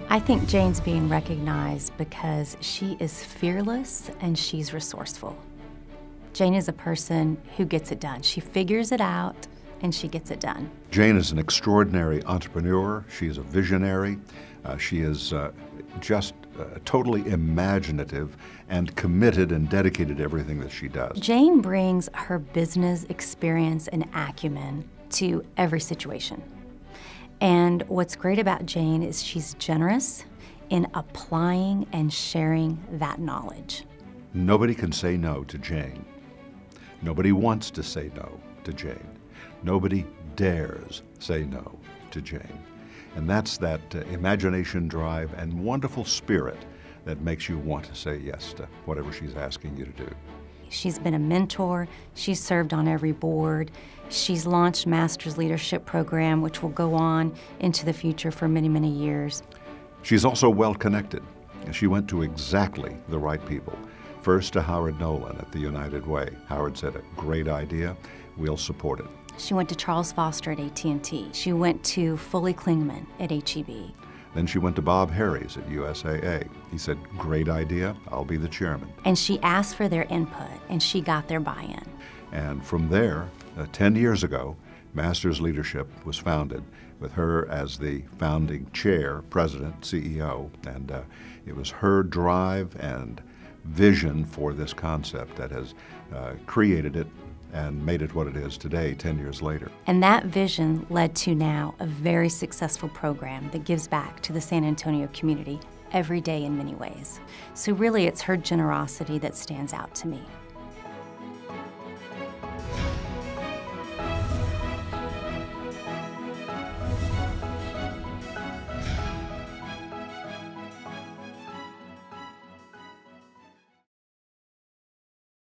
I think Jane's being recognized because she is fearless and she's resourceful. Jane is a person who gets it done. She figures it out and she gets it done. Jane is an extraordinary entrepreneur. She is a visionary. She is just totally imaginative and committed and dedicated to everything that she does. Jane brings her business experience and acumen to every situation. And what's great about Jane is she's generous in applying and sharing that knowledge. Nobody can say no to Jane. Nobody wants to say no to Jane. Nobody dares say no to Jane. And that's that imagination, drive, and wonderful spirit that makes you want to say yes to whatever she's asking you to do. She's been a mentor. She's served on every board. She's launched Masters Leadership Program, which will go on into the future for many, many years. She's also well connected. She went to exactly the right people. First to Howard Nolan at the United Way. Howard said, a great idea, we'll support it. She went to Charles Foster at AT&T. She went to Fully Klingman at HEB. Then she went to Bob Harries at USAA. He said, great idea, I'll be the chairman. And she asked for their input, and she got their buy-in. And from there, 10 years ago, Masters Leadership was founded with her as the founding chair, president, CEO, and it was her drive and vision for this concept that has created it and made it what it is today, 10 years later. And that vision led to now a very successful program that gives back to the San Antonio community every day in many ways. So really, it's her generosity that stands out to me.